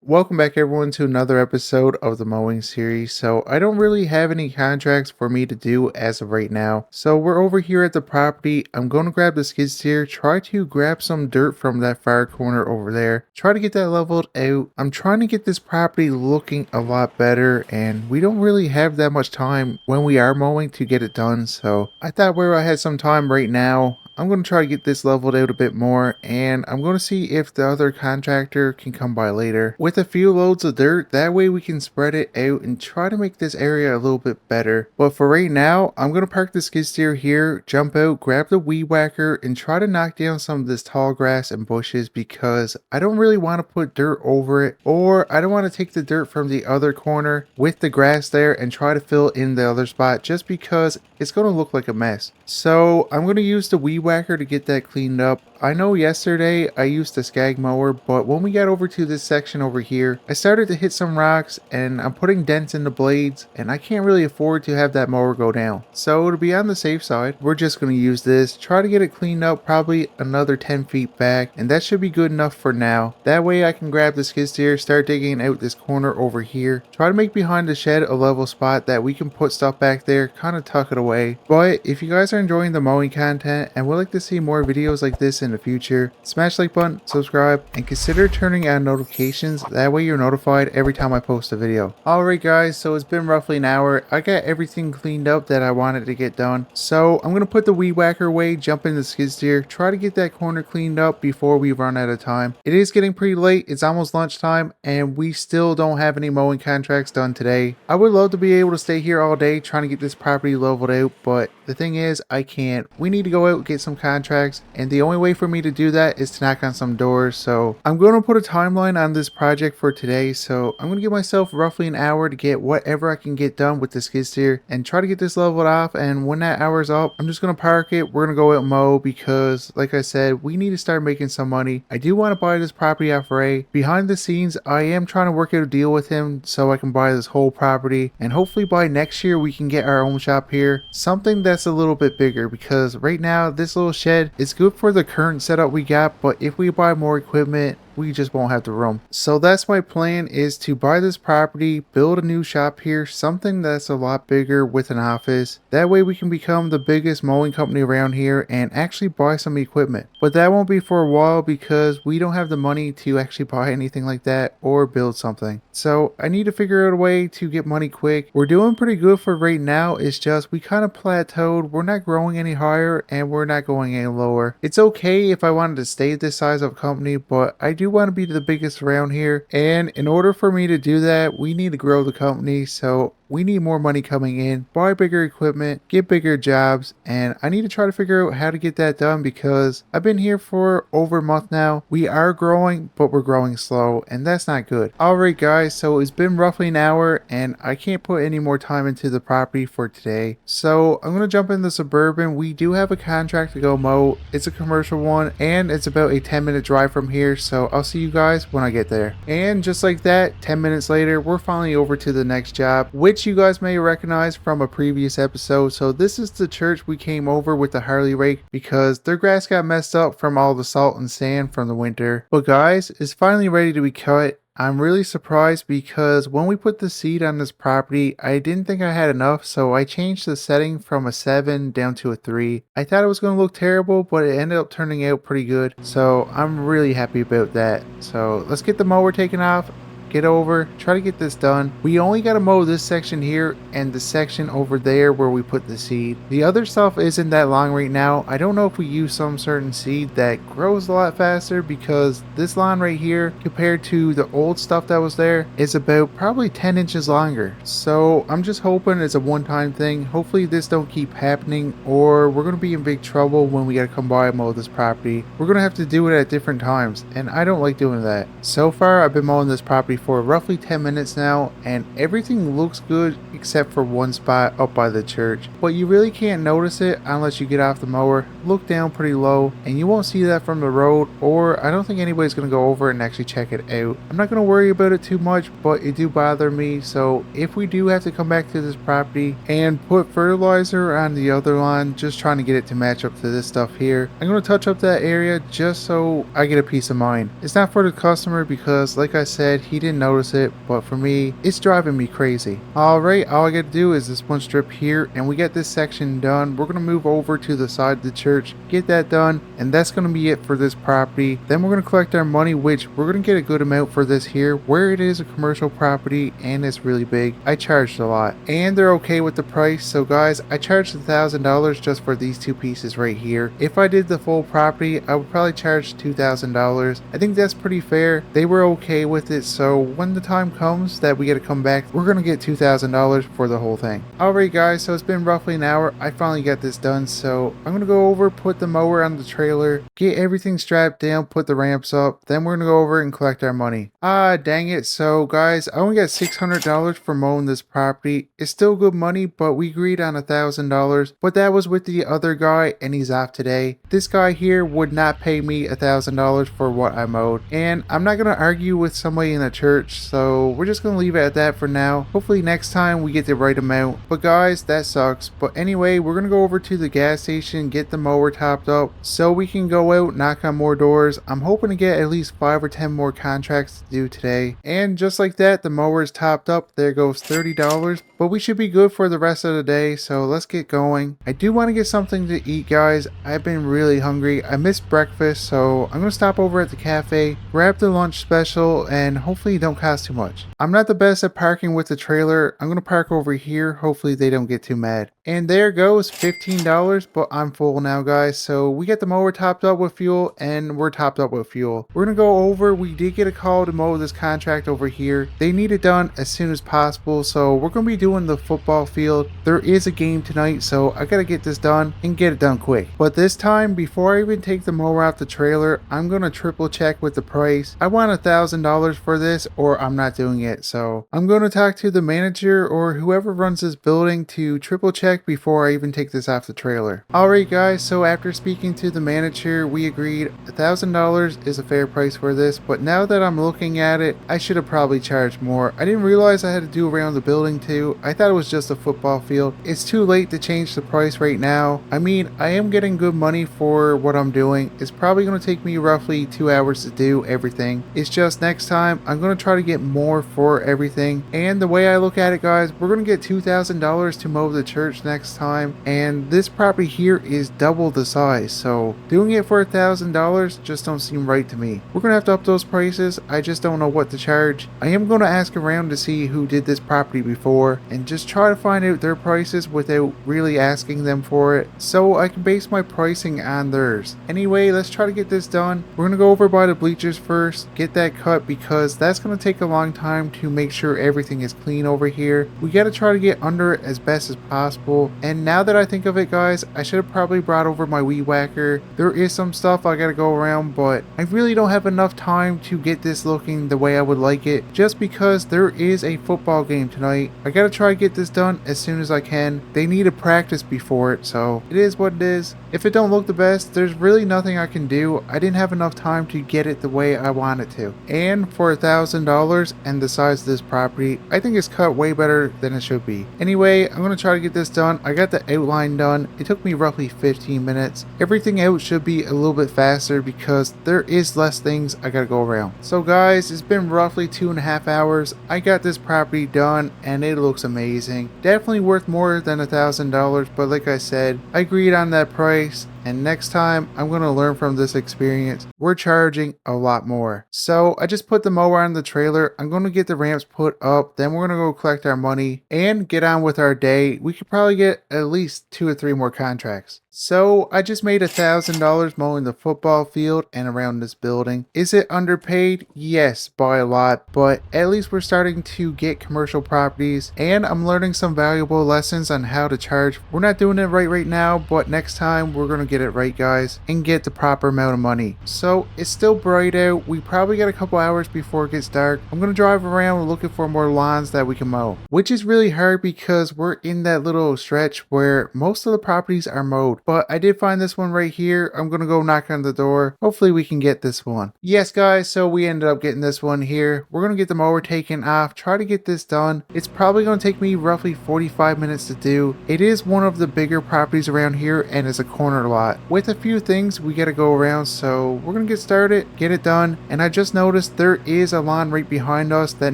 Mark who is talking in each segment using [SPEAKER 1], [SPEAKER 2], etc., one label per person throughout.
[SPEAKER 1] Welcome back everyone to another episode of the Mowing series. So I don't really have any contracts for me to do as of right now. So we're over here at the property. I'm going to grab the skid steer, try to grab some dirt from that far corner over there, try to get that leveled out. I'm trying to get this property looking a lot better, and we don't really have that much time when we are mowing to get it done. So I thought where I had some time right now, I'm going to try to get this leveled out a bit more, and I'm going to see if the other contractor can come by later with a few loads of dirt. That way we can spread it out and try to make this area a little bit better. But for right now, I'm going to park the skid steer here, jump out, grab the weed whacker, and try to knock down some of this tall grass and bushes because I don't really want to put dirt over it, or I don't want to take the dirt from the other corner with the grass there and try to fill in the other spot just because it's going to look like a mess. So I'm going to use the weed whacker to get that cleaned up. I know yesterday I used the skag mower, but when we got over to this section over here, I started to hit some rocks and I'm putting dents in the blades, and I can't really afford to have that mower go down. So to be on the safe side, we're just going to use this, try to get it cleaned up probably another 10 feet back, and that should be good enough for now. That way I can grab the skid steer, start digging out this corner over here, try to make behind the shed a level spot that we can put stuff back there, kind of tuck it away. But if you guys are enjoying the mowing content and would like to see more videos like this in the future, smash the like button, subscribe, and consider turning on notifications. That way you're notified every time I post a video. Alright guys, so it's been roughly an hour. I got everything cleaned up that I wanted to get done. So I'm going to put the weed whacker away, jump in the skid steer, try to get that corner cleaned up before we run out of time. It is getting pretty late, it's almost lunchtime, and we still don't have any mowing contracts done today. I would love to be able to stay here all day trying to get this property leveled out, but the thing is, I can't. We need to go out and get some contracts, and the only way for me to do that is to knock on some doors. So I'm going to put a timeline on this project for today. So I'm going to give myself roughly an hour to get whatever I can get done with the skid steer and try to get this leveled off. And when that hour's up, I'm just going to park it. We're going to go out and mow because, like I said, we need to start making some money. I do want to buy this property off Ray. Behind the scenes, I am trying to work out a deal with him so I can buy this whole property, and hopefully by next year we can get our own shop here, something that's a little bit bigger, because right now this little shed is good for the current setup we got, but if we buy more equipment, we just won't have the room. So that's my plan, is to buy this property, build a new shop here, something that's a lot bigger with an office. That way we can become the biggest mowing company around here and actually buy some equipment. But that won't be for a while because we don't have the money to actually buy anything like that or build something. So I need to figure out a way to get money quick. We're doing pretty good for right now. It's just we kind of plateaued. We're not growing any higher and we're not going any lower. It's okay if I wanted to stay this size of a company, but I do want to be the biggest around here, and in order for me to do that, we need to grow the company. So we need more money coming in, buy bigger equipment, get bigger jobs, and I need to try to figure out how to get that done because I've been here for over a month now. We are growing, but we're growing slow, and that's not good. Alright guys, so it's been roughly an hour and I can't put any more time into the property for today. So I'm going to jump in the Suburban. We do have a contract to go mow. It's a commercial one and it's about a 10-minute drive from here, so I'll see you guys when I get there. And just like that, 10 minutes later, we're finally over to the next job, which you guys may recognize from a previous episode. So this is the church we came over with the Harley rake because their grass got messed up from all the salt and sand from the winter. But guys, it's finally ready to be cut. I'm really surprised because when we put the seed on this property, I didn't think I had enough, so I changed the setting from a 7 down to a 3. I thought it was going to look terrible, but it ended up turning out pretty good, so I'm really happy about that. So let's get the mower taken off, get over, try to get this done. We only got to mow this section here and the section over there where we put the seed. The other stuff isn't that long right now. I don't know if we use some certain seed that grows a lot faster, because this lawn right here compared to the old stuff that was there is about probably 10 inches longer. So I'm just hoping it's a one-time thing. Hopefully this don't keep happening, or we're going to be in big trouble when we got to come by and mow this property. We're going to have to do it at different times, and I don't like doing that. So far I've been mowing this property for roughly 10 minutes now, and everything looks good except for one spot up by the church, but you really can't notice it unless you get off the mower, look down pretty low, and you won't see that from the road, or I don't think anybody's going to go over and actually check it out. I'm not going to worry about it too much, but it do bother me. So if we do have to come back to this property and put fertilizer on the other lawn, just trying to get it to match up to this stuff here, I'm going to touch up that area just so I get a peace of mind. It's not for the customer because, like I said, he didn't didn't notice it, but for me, it's driving me crazy. Alright, all I gotta do is this one strip here, and we get this section done. We're gonna move over to the side of the church, get that done, and that's gonna be it for this property. Then we're gonna collect our money, which we're gonna get a good amount for this here, where it is a commercial property and it's really big. I charged a lot, and they're okay with the price. So guys, I charged $1,000 just for these two pieces right here. If I did the full property, I would probably charge $2,000. I think that's pretty fair. They were okay with it, so when the time comes that we get to come back, we're gonna get $2,000 for the whole thing. Alright guys, so it's been roughly an hour. I finally got this done, so I'm gonna go over, put the mower on the trailer, get everything strapped down, put the ramps up, then we're gonna go over and collect our money. Ah, dang it. So guys, I only got $600 for mowing this property. It's still good money, but we agreed on $1,000, but that was with the other guy and he's off today. This guy here would not pay me $1,000 for what I mowed, and I'm not gonna argue with somebody in the church, so we're just gonna leave it at that for now. Hopefully next time we get the right amount, but guys, that sucks. But anyway, we're gonna go over to the gas station, get the mower topped up so we can go out, knock on more doors. I'm hoping to get at least 5 or 10 more contracts to do today, and just like that, the mower is topped up. There goes $30, but we should be good for the rest of the day, so let's get going. I do want to get something to eat, guys. I've been really hungry. I missed breakfast, so I'm gonna stop over at the cafe, grab the lunch special, and hopefully it don't cost too much. I'm not the best at parking with the trailer. I'm gonna park over here. Hopefully they don't get too mad. And there goes $15, but I'm full now, guys. So we get the mower topped up with fuel, and we're topped up with fuel. We're gonna go over. We did get a call to mow this contract over here. They need it done as soon as possible, so we're gonna be doing the football field. There is a game tonight, so I gotta get this done and get it done quick. But this time, before I even take the mower out the trailer, I'm gonna triple check with the price. I want $1,000 for this, or I'm not doing it. So I'm gonna talk to the manager or whoever runs this building to triple check before I even take this off the trailer. Alright guys, so after speaking to the manager, we agreed $1,000 is a fair price for this, but now that I'm looking at it, I should have probably charged more. I didn't realize I had to do around the building too. I thought it was just a football field. It's too late to change the price right now. I mean, I am getting good money for what I'm doing. It's probably going to take me roughly 2 hours to do everything. It's just next time I'm going to try to get more for everything. And the way I look at it, guys, we're going to get $2,000 to mow the church next time, and this property here is double the size, so doing it for $1,000 just don't seem right to me. We're going to have to up those prices. I just don't know what to charge. I am going to ask around to see who did this property before and just try to find out their prices without really asking them for it, so I can base my pricing on theirs. Anyway, let's try to get this done. We're going to go over by the bleachers first, get that cut, because that's going to take a long time to make sure everything is clean over here. We got to try to get under it as best as possible. And now that I think of it, guys, I should have probably brought over my weed whacker. There is some stuff I got to go around, but I really don't have enough time to get this looking the way I would like it, just because there is a football game tonight. I got to try to get this done as soon as I can. They need a practice before it, so it is what it is. If it don't look the best, there's really nothing I can do. I didn't have enough time to get it the way I wanted to. And for $1,000 and the size of this property, I think it's cut way better than it should be. Anyway, I'm going to try to get this done. I got the outline done. It took me roughly 15 minutes. Everything out should be a little bit faster because there is less things I got to go around. So guys, it's been roughly 2.5 hours. I got this property done and it looks amazing. Definitely worth more than $1,000, but like I said, I agreed on that price. And next time, I'm going to learn from this experience. We're charging a lot more. So I just put the mower on the trailer. I'm going to get the ramps put up. Then we're going to go collect our money and get on with our day. We could probably get at least 2 or 3 more contracts. So I just made $1,000 mowing the football field and around this building. Is it underpaid? Yes, by a lot, but at least we're starting to get commercial properties and I'm learning some valuable lessons on how to charge. We're not doing it right now, but next time we're going to get it right, guys, and get the proper amount of money. So it's still bright out. We probably got a couple hours before it gets dark. I'm going to drive around looking for more lawns that we can mow, which is really hard because we're in that little stretch where most of the properties are mowed. but I did find this one right here. I'm gonna go knock on the door. Hopefully we can get this one. Yes guys, so we ended up getting this one here. We're gonna get the mower taken off, try to get this done. It's probably gonna take me roughly 45 minutes to do. It is one of the bigger properties around here and it's a corner lot with a few things we gotta go around, so we're gonna get started, get it done. And I just noticed there is a lawn right behind us that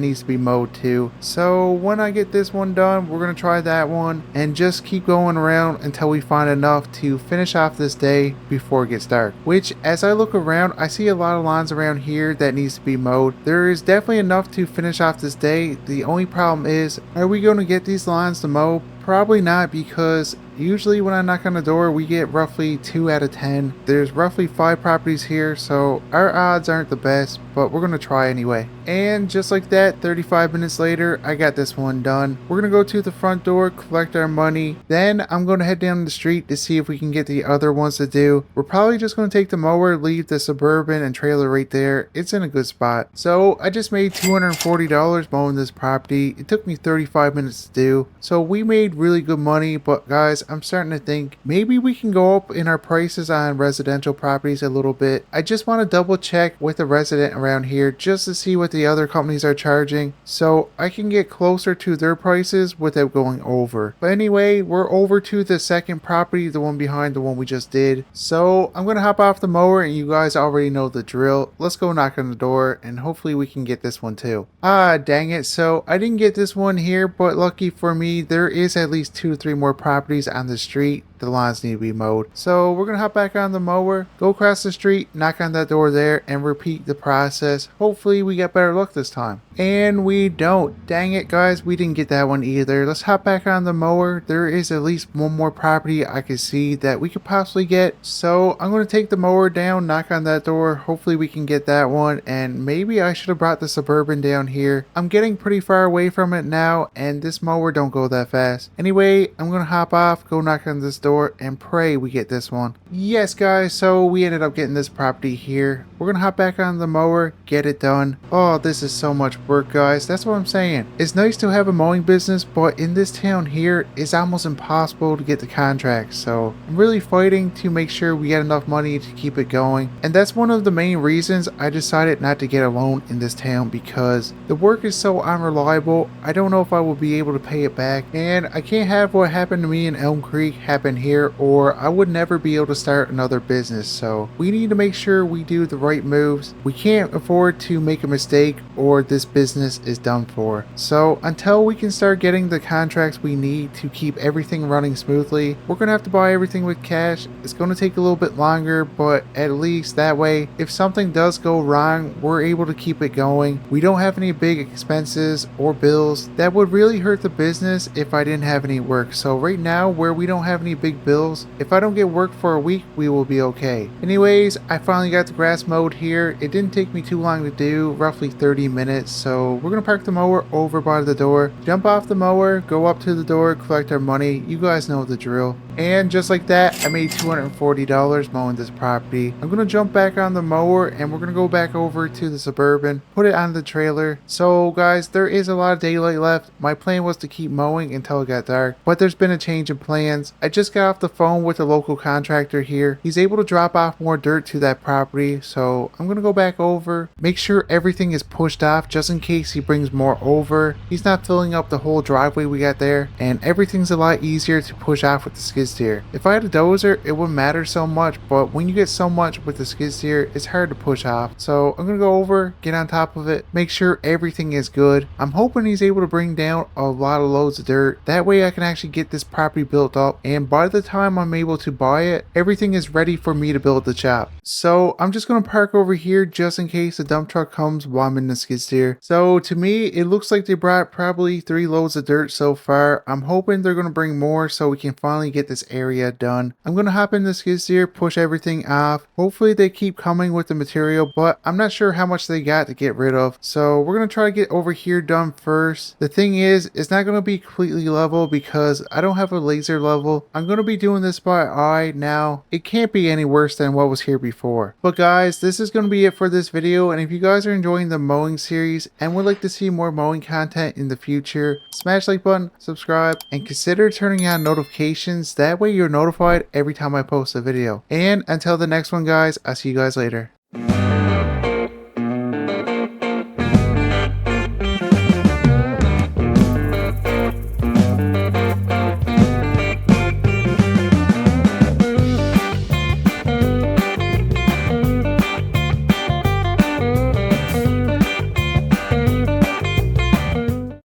[SPEAKER 1] needs to be mowed too. So when I get this one done, we're gonna try that one and just keep going around until we find enough to finish off this day before it gets dark. Which, as I look around, I see a lot of lawns around here that needs to be mowed. There is definitely enough to finish off this day. The only problem is, are we going to get these lawns to mow? Probably not, because usually when I knock on the door, we get roughly 2 out of 10. There's roughly 5 properties here, so our odds aren't the best, but we're gonna try anyway. And just like that, 35 minutes later, I got this one done. We're gonna go to the front door, collect our money. Then I'm gonna head down the street to see if we can get the other ones to do. We're probably just gonna take the mower, leave the Suburban and trailer right there. It's in a good spot. So I just made $240 mowing this property. It took me 35 minutes to do. So we made really good money, but guys, I'm starting to think maybe we can go up in our prices on residential properties a little bit. I just want to double check with a resident around here just to see what the other companies are charging, so I can get closer to their prices without going over. But anyway, we're over to the second property, the one behind the one we just did. So I'm gonna hop off the mower, and you guys already know the drill. Let's go knock on the door and hopefully we can get this one too. Ah, dang it. So I didn't get this one here, but lucky for me, there is at least 2 or 3 more properties on the street. The lawns need to be mowed. So we're gonna hop back on the mower, go across the street, knock on that door there, and repeat the process. Hopefully we get better luck this time. And we don't. Dang it guys, we didn't get that one either. Let's hop back on the mower. There is at least one more property I can see that we could possibly get. So I'm gonna take the mower down, knock on that door. Hopefully we can get that one. And maybe I should have brought the Suburban down here. I'm getting pretty far away from it now, and this mower don't go that fast. Anyway, I'm gonna hop off, go knock on this door, and pray we get this one. Yes guys, so we ended up getting this property here. We're gonna hop back on the mower, get it done. Oh, this is so much work guys, that's what I'm saying. It's nice to have a mowing business, but in this town here, it's almost impossible to get the contracts. So I'm really fighting to make sure we get enough money to keep it going. And that's one of the main reasons I decided not to get a loan in this town, because the work is so unreliable. I don't know if I will be able to pay it back, and I can't have what happened to me in Elm Creek happen here, or I would never be able to start another business. So we need to make sure we do the right moves. We can't afford to make a mistake or this business is done for. So until we can start getting the contracts we need to keep everything running smoothly, we're gonna have to buy everything with cash. It's gonna take a little bit longer, but at least that way, if something does go wrong, we're able to keep it going. We don't have any big expenses or bills that would really hurt the business if I didn't have any work. So right now, where we don't have any big bills, if I don't get work for a week, we will be okay. Anyways, I finally got the grass mowed here. It didn't take me too long to do, roughly 30 minutes. So we're gonna park the mower over by the door, jump off the mower, go up to the door, collect our money. You guys know the drill. And just like that, I made $240 mowing this property. I'm gonna jump back on the mower and we're gonna go back over to the Suburban, put it on the trailer. So guys, there is a lot of daylight left. My plan was to keep mowing until it got dark, but there's been a change in plans. I just got off the phone with a local contractor here. He's able to drop off more dirt to that property, so I'm gonna go back over, make sure everything is pushed off just in case he brings more over. He's not filling up the whole driveway we got there, and everything's a lot easier to push off with the skid steer. If I had a dozer, it wouldn't matter so much, but when you get so much with the skid steer, it's hard to push off. So I'm gonna go over, get on top of it, make sure everything is good. I'm hoping he's able to bring down a lot of loads of dirt. That way I can actually get this property built up, and by the time I'm able to buy it, everything is ready for me to build the shop. So I'm just gonna park over here just in case the dump truck comes while I'm in the skid steer. So to me, it looks like they brought probably 3 loads of dirt so far. I'm hoping they're gonna bring more so we can finally get this area done. I'm gonna hop in the skid steer, push everything off. Hopefully they keep coming with the material, but I'm not sure how much they got to get rid of. So we're gonna try to get over here done first. The thing is, it's not gonna be completely level because I don't have a laser level. I'm gonna be doing this by eye now. It can't be any worse than what was here before. But guys, this is gonna be it for this video, and if you guys are enjoying the mowing series and would like to see more mowing content in the future, smash like button, subscribe, and consider turning on notifications. That That way you're notified every time I post a video. And until the next one, guys, I'll see you guys later.